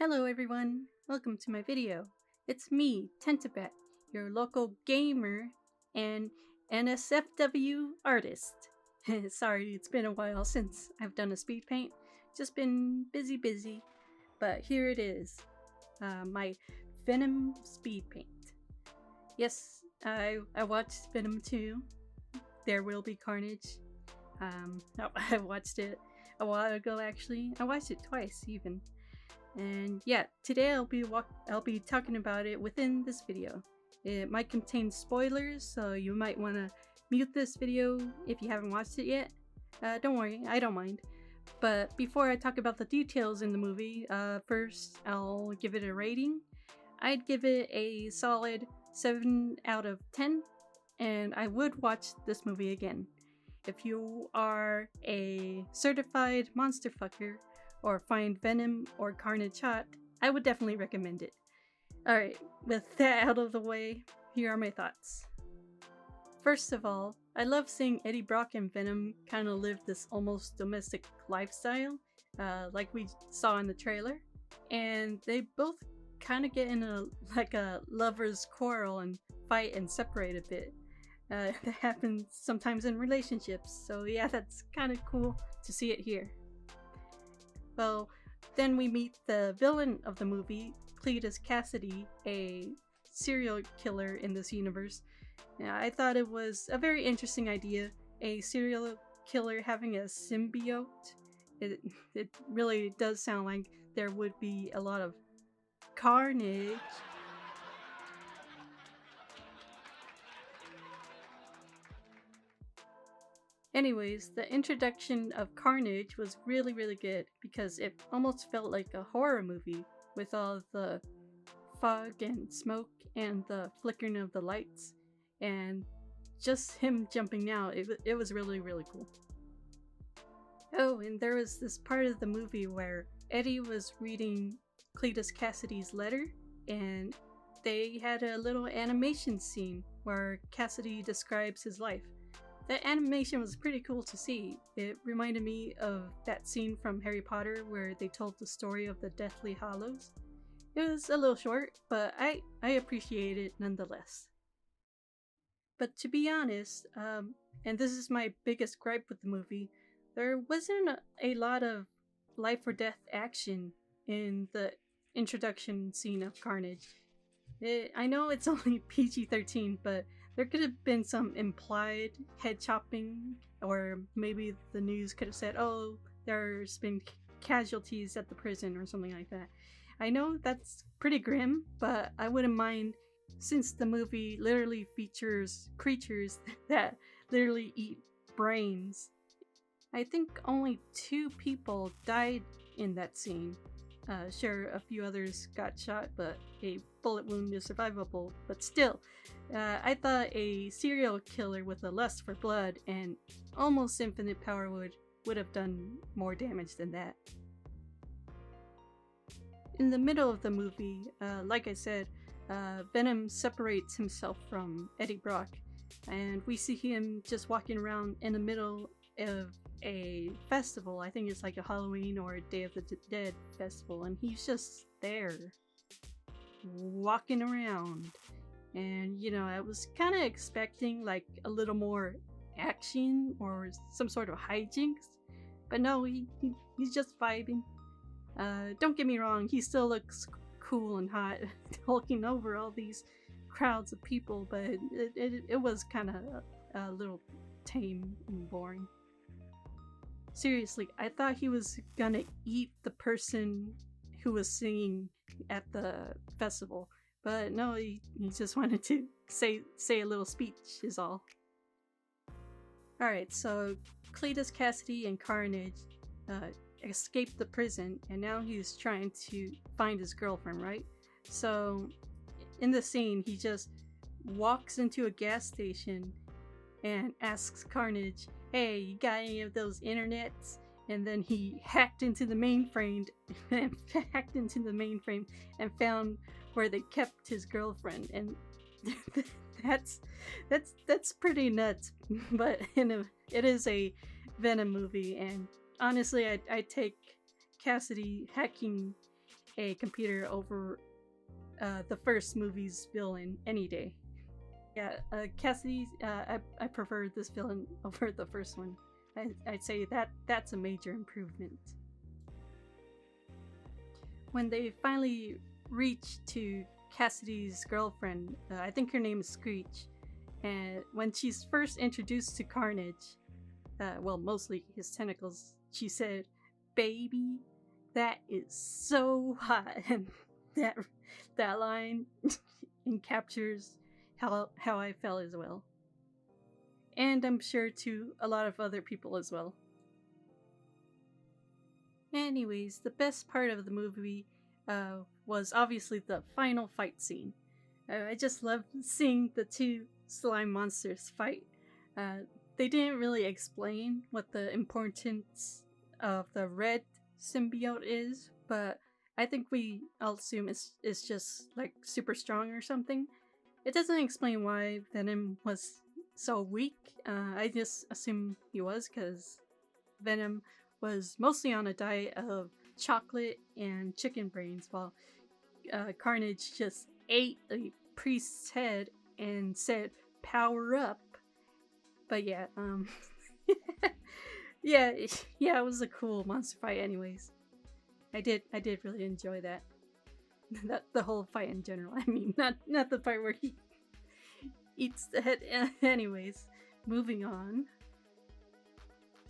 Hello everyone, welcome to my video. It's me, Tentabat, your local gamer and NSFW artist. Sorry, it's been a while since I've done a speed paint. Just been busy, but here it is, my Venom speed paint. Yes, I watched Venom 2, There Will Be Carnage. I watched it a while ago actually. I watched it twice even. And yeah, today I'll be talking about it within this video. It might contain spoilers, so you might want to mute this video if you haven't watched it yet. Don't worry, I don't mind. But before I talk about the details in the movie, first I'll give it a rating. I'd give it a solid 7 out of 10, and I would watch this movie again. If you are a certified monster fucker, or find Venom or Carnage hot, I would definitely recommend it. Alright, with that out of the way, here are my thoughts. First of all, I love seeing Eddie Brock and Venom kind of live this almost domestic lifestyle, like we saw in the trailer, and they both kind of get in a lover's quarrel and fight and separate a bit. That happens sometimes in relationships, so yeah, that's kind of cool to see it here. Well, then we meet the villain of the movie, Cletus Cassidy, a serial killer in this universe. I thought it was a very interesting idea, a serial killer having a symbiote. It really does sound like there would be a lot of carnage. Anyways, the introduction of Carnage was really good because it almost felt like a horror movie with all the fog and smoke and the flickering of the lights, and just him jumping out, it was really cool. Oh, and there was this part of the movie where Eddie was reading Cletus Cassidy's letter, and they had a little animation scene where Cassidy describes his life. That animation was pretty cool to see. It reminded me of that scene from Harry Potter where they told the story of the Deathly Hallows. It was a little short, but I appreciate it nonetheless. But to be honest, and this is my biggest gripe with the movie, there wasn't a lot of life or death action in the introduction scene of Carnage. I know it's only PG-13, but there could have been some implied head chopping, or maybe the news could have said, oh, there's been casualties at the prison or something like that. I know that's pretty grim, but I wouldn't mind since the movie literally features creatures that literally eat brains. I think only 2 people died in that scene. Sure, a few others got shot, but a bullet wound is survivable. But still, I thought a serial killer with a lust for blood and almost infinite power would have done more damage than that. In the middle of the movie, like I said, Venom separates himself from Eddie Brock, and we see him just walking around in the middle of a festival. I think it's like a Halloween or a Day of the Dead festival, and he's just there walking around. And you know, I was kind of expecting like a little more action or some sort of hijinks, but no, he's just vibing. Don't get me wrong, he still looks cool and hot hulking over all these crowds of people, but it was kind of a little tame and boring. Seriously, I thought he was gonna eat the person who was singing at the festival, but no, he just wanted to say a little speech is all. Alright, so Cletus Cassidy and Carnage escaped the prison, and now he's trying to find his girlfriend, right? So in the scene, he just walks into a gas station and asks Carnage, hey, you got any of those internets? And then he hacked into the mainframe and found where they kept his girlfriend, and that's pretty nuts. But it is a Venom movie, and honestly, I take Cassidy hacking a computer over the first movie's villain any day. Yeah, Cassidy, I prefer this villain over the first one. I'd say that's a major improvement. When they finally reach to Cassidy's girlfriend, I think her name is Screech, and when she's first introduced to Carnage, well, mostly his tentacles, she said, "Baby, that is so hot," and that that line captures how I felt as well, and I'm sure to a lot of other people as well. Anyways, the best part of the movie was obviously the final fight scene. I just loved seeing the two slime monsters fight. Uh, they didn't really explain what the importance of the red symbiote is, but I think I'll assume it's just like super strong or something. It doesn't explain why Venom was so weak. I just assume he was because Venom was mostly on a diet of chocolate and chicken brains, while Carnage just ate a priest's head and said, "Power up." But yeah, yeah, yeah, it was a cool monster fight. Anyways, I did really enjoy that. The whole fight in general. I mean, not the part where he eats the head. Anyways, moving on.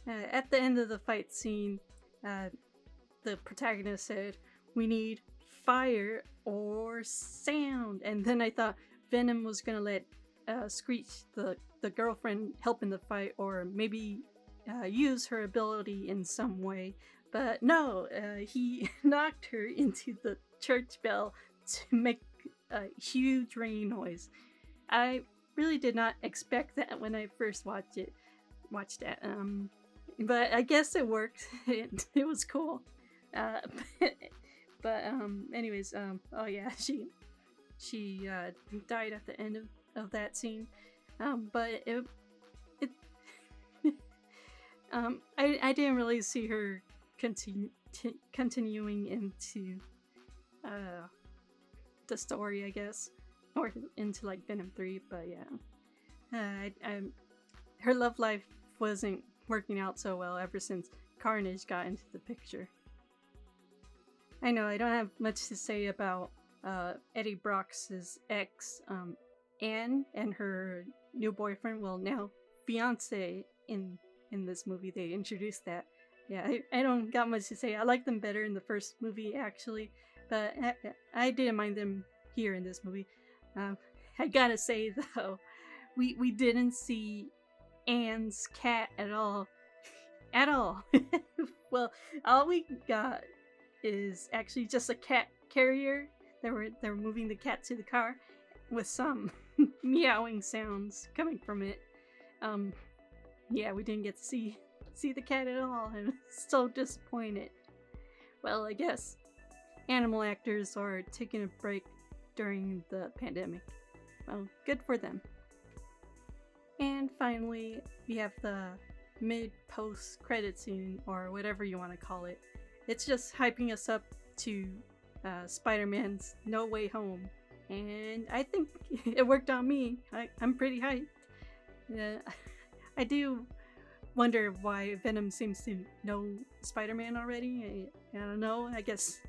At the end of the fight scene, the protagonist said, "We need fire or sound." And then I thought Venom was gonna let Screech, the girlfriend, help in the fight, or maybe use her ability in some way. But no, he knocked her into the church bell to make a huge ringing noise. I really did not expect that when I first watched that. But I guess it worked. It was cool. Uh, but anyways, oh yeah, she died at the end of that scene. But it I didn't really see her continuing into the story, I guess, or into like Venom 3. But yeah, her love life wasn't working out so well ever since Carnage got into the picture. I know I don't have much to say about Eddie Brock's ex, Anne, and her new boyfriend, well, now fiance, in this movie. They introduced that. Yeah, I don't got much to say. I like them better in the first movie, actually, but I didn't mind them here in this movie. I gotta say, though, we didn't see Anne's cat at all. At all. Well, all we got is actually just a cat carrier. They were moving the cat to the car with some meowing sounds coming from it. Yeah, we didn't get to see the cat at all. I'm so disappointed. Well, I guess animal actors are taking a break during the pandemic. Well, good for them. And finally, we have the mid-post credit scene, or whatever you want to call it. It's just hyping us up to Spider-Man's No Way Home, and I think it worked on me. I'm pretty hyped. I do wonder why Venom seems to know Spider-Man already. I don't know. I guess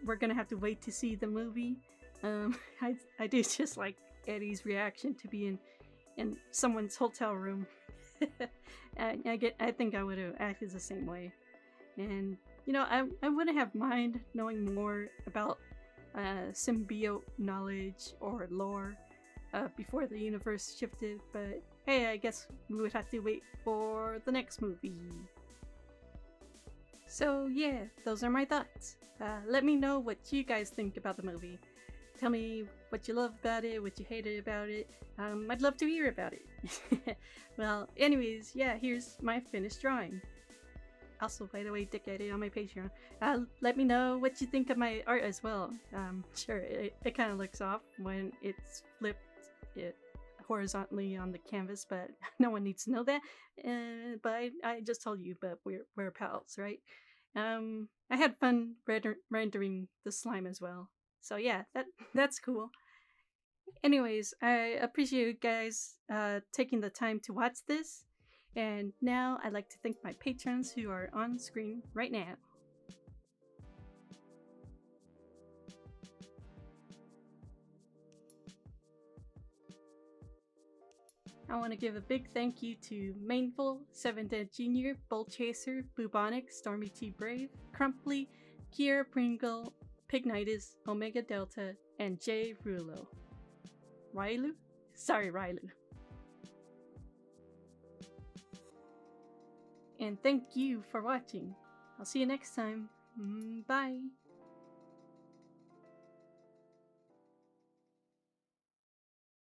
we're gonna have to wait to see the movie. I do just like Eddie's reaction to being in someone's hotel room. I think I would have acted the same way. And I wouldn't have mind knowing more about symbiote knowledge or lore before the universe shifted, but hey, I guess we would have to wait for the next movie. So yeah, those are my thoughts. Let me know what you guys think about the movie. Tell me what you love about it, what you hated about it. I'd love to hear about it. Well, anyways, yeah, here's my finished drawing. Also, by the way, Dick, I did on my Patreon. Let me know what you think of my art as well. Sure, it kind of looks off when it's flipped horizontally on the canvas, but no one needs to know that. But I just told you, but we're pals, right? I had fun rendering the slime as well. So yeah, that's cool. Anyways, I appreciate you guys taking the time to watch this. And now I'd like to thank my patrons who are on screen right now. I want to give a big thank you to Mainful, Seven Dead Jr., Bolt Chaser, Bubonic, Stormy T. Brave, Crumply, Kiera Pringle, Pignitus, Omega Delta, and Jay Rulo. Rylu? Sorry, Rylu. And thank you for watching. I'll see you next time. Bye.